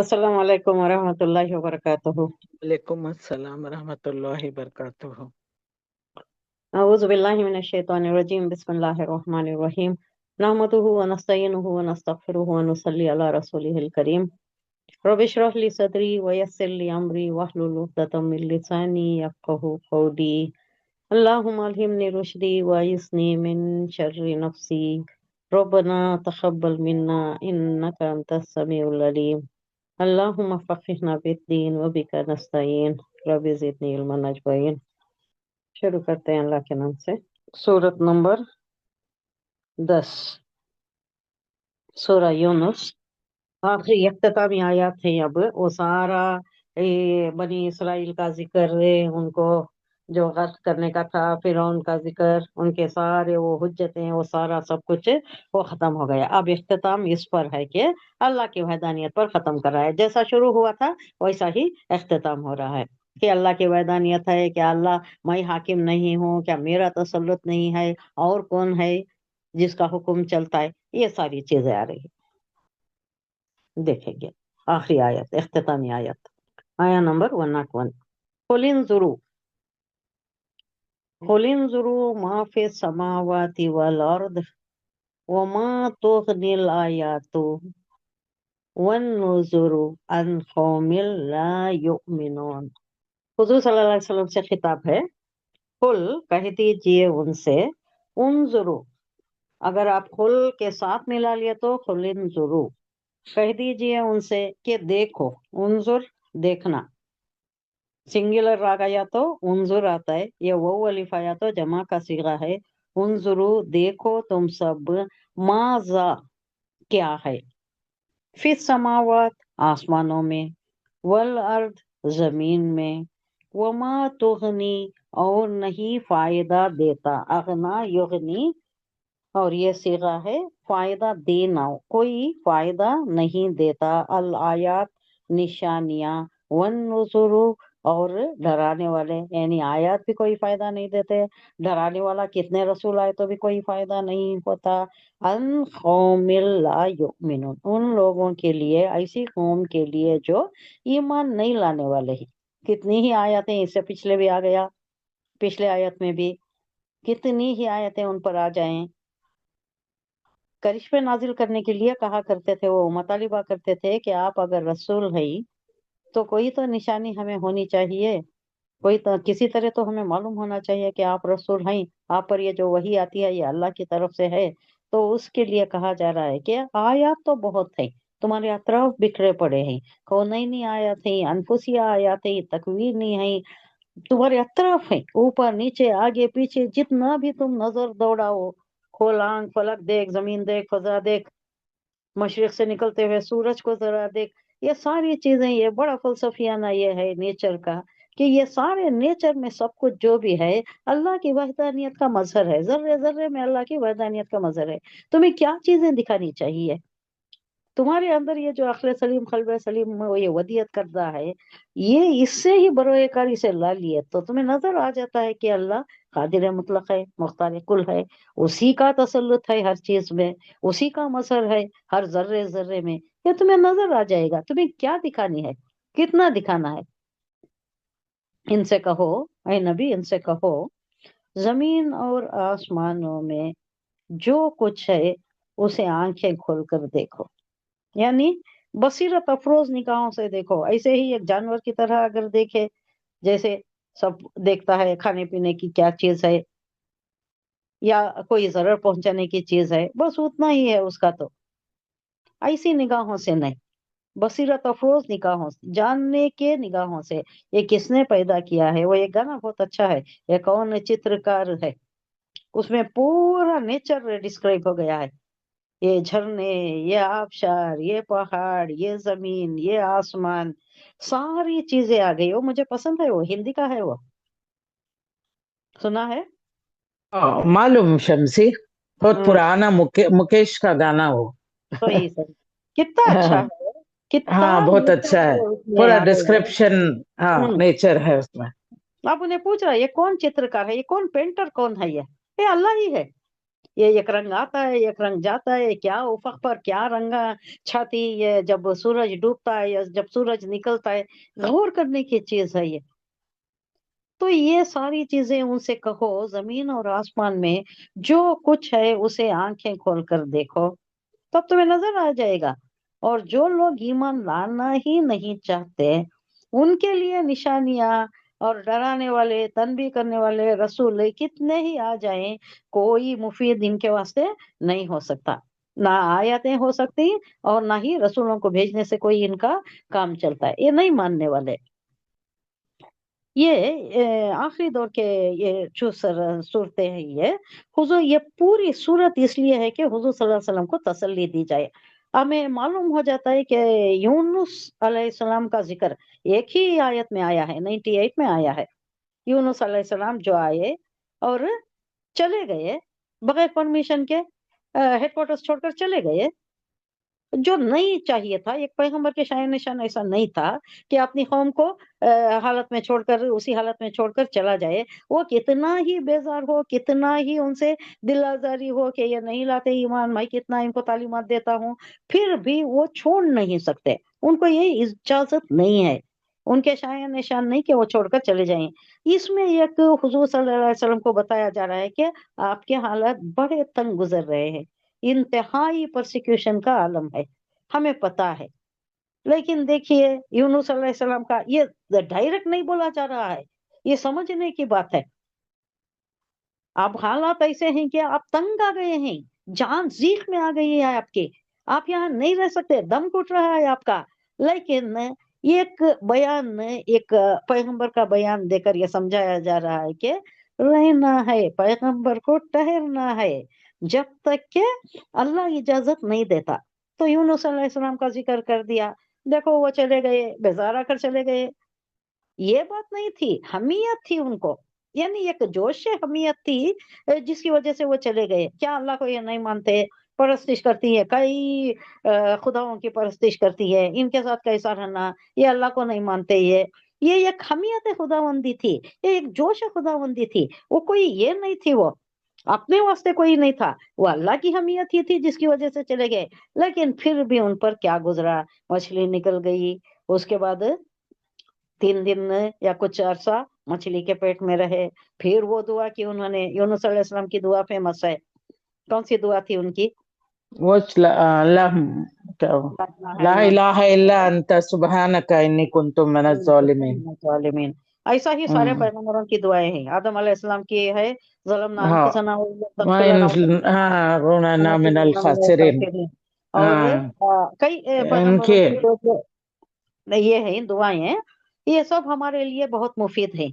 अस्सलाम वालेकुम वरहमतुल्लाहि वबरकातुहू। वालेकुम अस्सलाम रहमतुल्लाहि बरकातुहू। अऊज़ु बिल्लाहि मिनश शैतानिर रजीम। बिस्मिल्लाहिर रहमानिर रहीम। नहमदुहु व नस्तईनुहु व नस्तगफिरुहु व नुसल्ली अला रसूलिहिल करीम। रब्बि इश्रह ली सदरी व यस्सिर ली अमरी वहलुल उक़दतम मिन लिसानी यफ़क़हू क़ौली। अल्लाहुम्मा अल्हिमनी रुश्दी व अइज़्नी मिन शर्रि नफ़्सी। रब्बना तक़ब्बल मिन्ना इन्नका अंतस समीउल अलीम। अल्लाहुम्मा फ़क़्हिना फ़िद्दीन व बिका नस्तईन। रब्बि ज़िदनी इल्मन अजमईन। शुरू करते हैं अल्लाह के नाम से। सूरत नंबर 10, सूरह यूनुस। आखिरी इख्तितामी आयत है। अब वो सारा बनी इसराइल का जिक्र है, उनको जो गर्क करने का था, फिरौन का जिक्र, उनके सारे वो हुज्जतें, वो सारा सब कुछ वो खत्म हो गया। अब इख्तिताम इस पर है कि अल्लाह की वहदानियत पर खत्म कर रहा है। जैसा शुरू हुआ था वैसा ही इख्तिताम हो रहा है कि अल्लाह की वहदानियत है, क्या अल्लाह मैं हाकिम नहीं हूँ, क्या मेरा तसल्लुत नहीं है, और कौन है जिसका हुक्म चलता है, ये सारी चीजें आ रही देखेंगे। आखिरी आयत, इख्तितामी आयत, आया नंबर 101। कुलिन जुरू मा फी समावाति वल अर्द वमा तुग़निल आयातु वन नुज़ुरु अन क़ौमिन ला युमिनून। हुज़ूर सल्लल्लाहु अलैहि वसल्लम से खिताब है। कुल, कह दीजिए उनसे, उनजुरु, अगर आप खुल के साथ मिला लिए तो खुलिन जुरू, कह दीजिए उनसे कि देखो। उनजुर, देखना। सिंगुलर आ गया तो उनजुर आता है, ये वो अलिफ आया तो जमा का सीगा है। उनजुरु, देखो तुम सब, माजा, क्या है, फिस समावात, आसमानों में, वल अर्द, जमीन में, वमा तुगनी, और नहीं फायदा देता, अगना युगनी, और ये सीगा है फायदा देना, कोई फायदा नहीं देता, अल आयात, निशानियां, वन नुज़ुरु, और डराने वाले, यानी आयत भी कोई फायदा नहीं देते, डराने वाला कितने रसूल आए तो भी कोई फायदा नहीं होता। अन कौमिल ला युमिनून, उन लोगों के लिए, ऐसी कौम के लिए जो ईमान नहीं लाने वाले ही। कितनी ही आयतें, इससे पिछले भी आ गया, पिछले आयत में भी कितनी ही आयतें उन पर आ जाएं, करिश्मे नाजिल करने के लिए कहा करते थे, वो मुतालिबा करते थे कि आप अगर रसूल है तो कोई तो निशानी हमें होनी चाहिए, कोई तो किसी तरह तो हमें मालूम होना चाहिए कि आप रसूल हैं, आप पर ये जो वही आती है ये अल्लाह की तरफ से है। तो उसके लिए कहा जा रहा है कि आयात तो बहुत है, तुम्हारे अतराफ बिखरे पड़े हैं, कौनैनी आयत है, अनफुसिया आयत है, तकवीनी है, तुम्हारे अतराफ है, ऊपर नीचे आगे पीछे, जितना भी तुम नजर दौड़ाओ, खोल आंख, फलक देख, जमीन देख, फजा देख, मशरिक से निकलते हुए सूरज को जरा देख, ये सारी चीजें, ये बड़ा फलसफियाना ये है नेचर का, कि ये सारे नेचर में सब कुछ जो भी है अल्लाह की वहदानियत का मजहर है, जर्रे जर्रे में अल्लाह की वहदानियत का मजहर है। तुम्हें क्या चीजें दिखानी चाहिए, तुम्हारे अंदर ये जो अक्ल सलीम, कल्ब सलीम में वो ये वदियत करता है, ये इससे ही बरोएकारी से ला लिए तो तुम्हें नजर आ जाता है कि अल्लाह कादिर मुतलक है, मुख्तार कुल है, उसी का तसल्लुत है हर चीज में, उसी का मसर है हर जर्रे जर्रे में, ये तुम्हें नजर आ जाएगा। तुम्हें क्या दिखानी है, कितना दिखाना है। इनसे कहो, ऐ नबी, इनसे कहो, जमीन और आसमानों में जो कुछ है उसे आंखें खोलकर देखो, यानी बसीरत अफरोज निगाहों से देखो। ऐसे ही एक जानवर की तरह अगर देखे, जैसे सब देखता है खाने पीने की क्या चीज है या कोई जरर पहुंचाने की चीज है, बस उतना ही है उसका। तो ऐसी निगाहों से नहीं, बसीरत अफरोज निगाहों से, जानने के निगाहों से। ये किसने पैदा किया है, वो एक गाना बहुत अच्छा है, ये कौन चित्रकार है, उसमें पूरा नेचर डिस्क्राइब हो गया है। ये झरने, ये आबशार, ये पहाड़, ये जमीन, ये आसमान, सारी चीजें आ गई। वो मुझे पसंद है, वो हिंदी का है, वो सुना है। मालूम शमसी, बहुत हाँ, पुराना मुकेश का गाना हो। सही सही, कितना अच्छा हाँ, है, कितना हाँ, बहुत अच्छा है। नेचर उसमें पूरा आ गया। डिस्क्रिप्शन, हाँ, हम्म नेचर है उसमें। आप उन्हें पूछ रहा है ये कौन चित्रकार है, ये कौन पेंटर कौन है, ये अल्लाह ही है। ये एक रंग आता है, एक रंग जाता है, क्या उफक पर क्या रंगा छाती, ये जब सूरज डूबता है या जब सूरज निकलता है, गौर करने की चीज है ये। तो ये सारी चीजें उनसे कहो, जमीन और आसमान में जो कुछ है उसे आंखें खोल कर देखो, तब तुम्हें नजर आ जाएगा। और जो लोग ईमान लाना ही नहीं चाहते, उनके लिए निशानियां और डराने वाले, तनबीह करने वाले रसूल कितने ही आ जाएं, कोई मुफीद इनके वास्ते नहीं हो सकता। ना आयतें हो सकती और ना ही रसूलों को भेजने से कोई इनका काम चलता है, ये नहीं मानने वाले। ये आखिरी दौर के ये जो सूरतें हैं, ये हुजूर, ये पूरी सूरत इसलिए है कि हुजूर सल्लल्लाहु अलैहि वसल्लम को तसल्ली दी जाए। हमें मालूम हो जाता है कि यूनुस अलैहिस्सलाम का जिक्र एक ही आयत में आया है, 98 में आया है। यूनुस अलैहिस्सलाम जो आए और चले गए बगैर परमिशन के, हेडक्वार्टर्स छोड़कर चले गए। जो नहीं चाहिए था, एक पैगंबर के शान निशान ऐसा नहीं था कि अपनी कौम को हालत में छोड़कर, उसी हालत में छोड़कर चला जाए। वो कितना ही बेजार हो, कितना ही उनसे दिल आजारी हो कि ये नहीं लाते ईमान, मैं कितना इनको तालीमात देता हूँ, फिर भी वो छोड़ नहीं सकते। उनको ये इजाजत नहीं है, उनके शान निशान नहीं कि वो छोड़कर चले जाएं। इसमें एक हुजूर सल्लल्लाहु अलैहि वसल्लम को बताया जा रहा है कि आपके हालात बड़े तंग गुजर रहे हैं, इंतहाई परसिक्यूशन का आलम है, हमें पता है। लेकिन देखिए, यूनुस अलैहिस्सलाम का ये डायरेक्ट नहीं बोला जा रहा है, ये समझने की बात है। अब हालात ऐसे हैं कि आप तंग आ गए हैं, जान जीख में आ गई है आपकी, आप यहाँ नहीं रह सकते, दम घुट रहा है आपका। लेकिन एक बयान, एक पैगंबर का बयान देकर ये समझाया जा रहा है कि रहना है, पैगंबर को ठहरना है जब तक कि अल्लाह इजाजत नहीं देता। तो यूनुस अलैहिस्सलाम का जिक्र कर दिया, देखो वो चले गए, बेजारा कर चले गए। ये बात नहीं थी, हमीयत थी उनको, यानी एक जोश हमीयत थी, जिसकी वजह से वो चले गए। क्या अल्लाह को ये नहीं मानते? परस्तिश करती है, कई खुदाओं की परस्तिश करती है, इनके साथ कैसा रहना, ये अल्लाह को नहीं मानते। ये एक हमीयत खुदावंदी थी, ये एक जोश खुदावंदी थी। वो कोई ये नहीं थी, वो अपने वास्ते कोई नहीं था, वो अल्लाह की हमीयत ही थी जिसकी वजह से चले गए। लेकिन फिर भी उन पर क्या गुजरा, मछली निकल गई, उसके बाद 3 दिन या कुछ अरसा मछली के पेट में रहे। फिर वो दुआ की उन्होंने, यूनुस अलैहिस्सलाम की दुआ फेमस है। कौन सी दुआ थी उनकी? وش لا لا क्या- ला इलाहा इल्ला अंता सुब्हानका इन्नी कुन्तु मिनज़ ज़ालिमीन। जालिमीन। ऐसा ही सारे हम्म, पैगंबरों की दुआएं हैं। आदम अलैहिस्सलाम की है, ज़लमना हाँ अनफुसना व इन लम तग़फिर वइन लना हाँ रोना मिनल लनकुनन्ना मिनल खासिरिन। खासिरीन। और हाँ कई पैगंबरों इनके की जो ये है दुआएं हैं, ये सब हमारे लिए बहुत मुफीद हैं।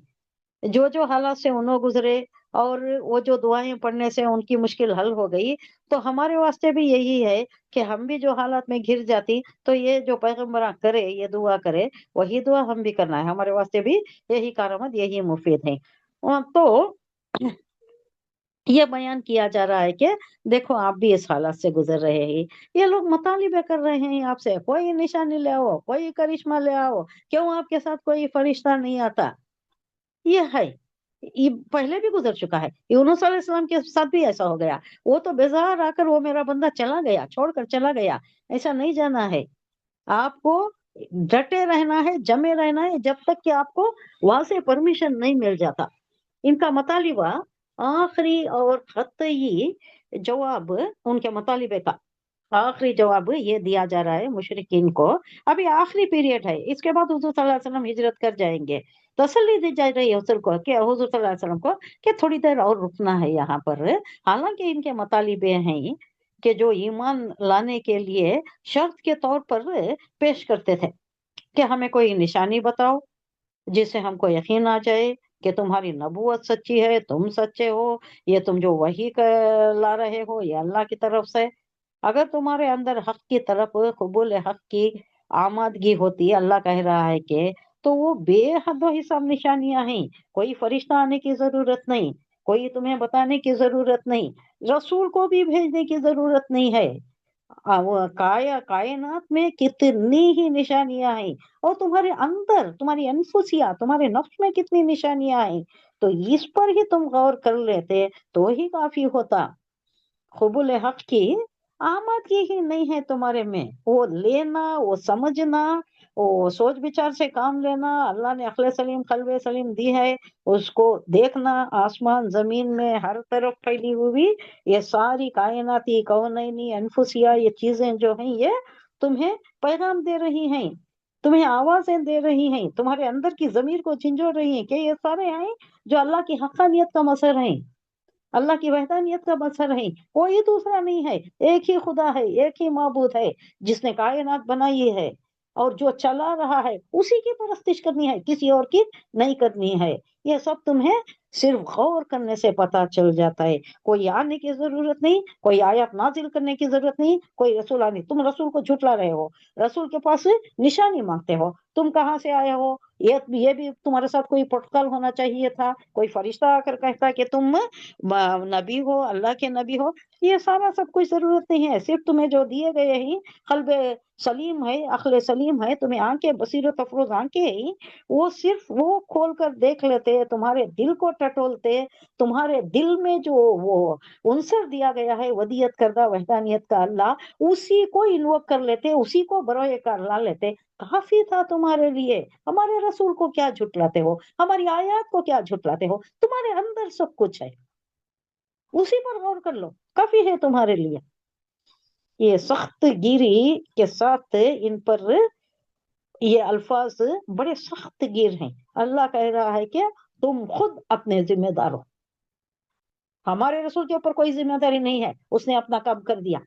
जो हालात से उन्हों गुजरे और वो जो दुआएं पढ़ने से उनकी मुश्किल हल हो गई, तो हमारे वास्ते भी यही है कि हम भी जो हालात में घिर जाती, तो ये जो पैगम्बर करे, ये दुआ करे, वही दुआ हम भी करना है, हमारे वास्ते भी यही कारामद, यही मुफीद है। तो ये बयान किया जा रहा है कि देखो आप भी इस हालत से गुजर रहे हैं, ये लोग मुतालिबे कर रहे हैं आपसे, कोई निशानी ले आओ, कोई करिश्मा ले आओ, क्यों आपके साथ कोई फरिश्ता नहीं आता? ये है, ये पहले भी गुजर चुका है, यूनुस अलैहिस्सलाम के साथ भी ऐसा हो गया। वो तो बेजार आकर वो मेरा बंदा चला गया, छोड़कर चला गया, ऐसा नहीं जाना है। आपको डटे रहना है, जमे रहना है, जब तक कि आपको वहां से परमिशन नहीं मिल जाता। इनका मतालिबा आखिरी और कतई जवाब, उनके मतालिबे का आखिरी जवाब ये दिया जा रहा है मुशरिकीन को। अभी आखिरी पीरियड है, इसके बाद हुजूर सल्लल्लाहु अलैहि वसल्लम हिजरत कर जाएंगे। तसल्ली दी जा रही है हुजूर को, कि हुजूर सल्लल्लाहु अलैहि वसल्लम को, कि थोड़ी देर और रुकना है यहाँ पर। हालांकि इनके मतालिबे हैं कि जो ईमान लाने के लिए शर्त के तौर पर पेश करते थे कि हमें कोई निशानी बताओ जिससे हमको यकीन आ जाए कि तुम्हारी नबूवत सच्ची है, तुम सच्चे हो, ये तुम जो वही ला रहे हो ये अल्लाह की तरफ से। अगर तुम्हारे अंदर हक की तरफ कबूल हक की आमादगी होती, अल्लाह कह रहा है कि, तो वो बेहद हिसाब निशानियां हैं। कोई फरिश्ता आने की जरूरत नहीं, कोई तुम्हें बताने की जरूरत नहीं, रसूल को भी भेजने की जरूरत नहीं है। वो कायनात में कितनी ही निशानियां हैं, और तुम्हारे अंदर, तुम्हारी अनफुसिया, तुम्हारे नफ्स में कितनी निशानियां हैं, तो इस पर ही तुम गौर कर लेते तो ही काफी होता। कबूल हक की आमदगी ही नहीं है तुम्हारे में। वो लेना, वो समझना, वो सोच विचार से काम लेना, अल्लाह ने अक्ल सलीम कल्ब सलीम दी है, उसको देखना, आसमान जमीन में हर तरफ फैली हुई ये सारी कायनाती कौनैनी अनफुसिया ये चीजें जो हैं ये तुम्हें पैगाम दे रही हैं, तुम्हें आवाजें दे रही हैं, तुम्हारे अंदर की जमीर को झंझोड़ रही हैं कि ये सारे हैं जो अल्लाह की हक्कानियत का मसर है, अल्लाह की वहदानियत का मजहर है, कोई दूसरा नहीं है, एक ही खुदा है, एक ही माबूद है जिसने कायनात बनाई है और जो चला रहा है उसी की परस्तिश करनी है, किसी और की नहीं करनी है। ये सब तुम्हें सिर्फ गौर करने से पता चल जाता है। कोई आने की जरूरत नहीं, कोई आयत नाजिल करने की जरूरत नहीं, कोई रसूल आने, तुम रसूल को झुठला रहे हो, रसूल के पास निशानी मांगते हो, तुम कहाँ से आए हो, ये भी तुम्हारे साथ कोई प्रोटोकॉल होना चाहिए था, कोई फरिश्ता आकर कहता कि तुम नबी हो, अल्लाह के नबी हो। ये सारा सब कुछ जरूरत नहीं है, सिर्फ तुम्हें जो दिए गए ही कल्ब सलीम है, अक्ल सलीम है, तुम्हें आंखें बसीरत अफरोज आंखें ही, वो सिर्फ वो खोल कर देख लेते, तुम्हारे दिल को टटोलते, तुम्हारे दिल में जो वो उनसर दिया गया है वदियत करदा वहदानियत का अल्लाह, उसी को इन्वोक कर लेते, उसी को बरोए कार ला लेते। काफी था तुम्हारे लिए, हमारे रसूल को क्या झुटलाते हो, हमारी आयत को क्या झुटलाते हो, तुम्हारे अंदर सब कुछ है, उसी पर गौर कर लो, काफी है तुम्हारे लिए। ये सख्त गिरी के साथ इन पर ये अल्फाज बड़े सख्त गिर हैं। अल्लाह कह रहा है कि तुम खुद अपने जिम्मेदार हो, हमारे रसूल के ऊपर कोई जिम्मेदारी नहीं है, उसने अपना काम कर दिया।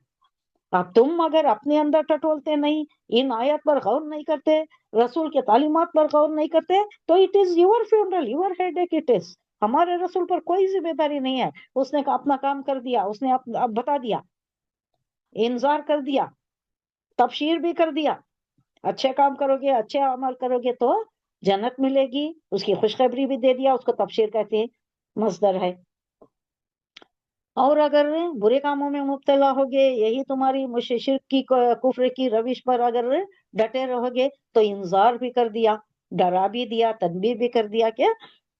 अब तुम अगर अपने अंदर टटोलते नहीं, इन आयत पर गौर नहीं करते, रसूल के तालीमात पर गौर नहीं करते, तो it is your funeral, your headache it is. हमारे रसूल पर कोई जिम्मेदारी नहीं है, उसने अपना काम कर दिया, उसने अब बता दिया, इंतजार कर दिया, तबशीर भी कर दिया, अच्छे काम करोगे, अच्छे अमल करोगे तो जन्नत मिलेगी, उसकी खुशखबरी भी दे दिया, उसको तबशीर कहते हैं, मजदर है। और अगर बुरे कामों में मुब्तला होगे, यही तुम्हारी शिर्क की कुफ्र की रविश पर अगर डटे रहोगे, तो इंजार भी कर दिया, डरा भी दिया, तनबीह भी कर दिया कि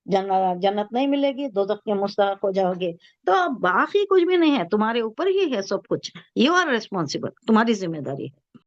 जन्नत नहीं मिलेगी, दोजख के मुस्तहक हो जाओगे। तो अब बाकी कुछ भी नहीं है, तुम्हारे ऊपर ही है सब कुछ, यू आर रिस्पॉन्सिबल, तुम्हारी जिम्मेदारी है।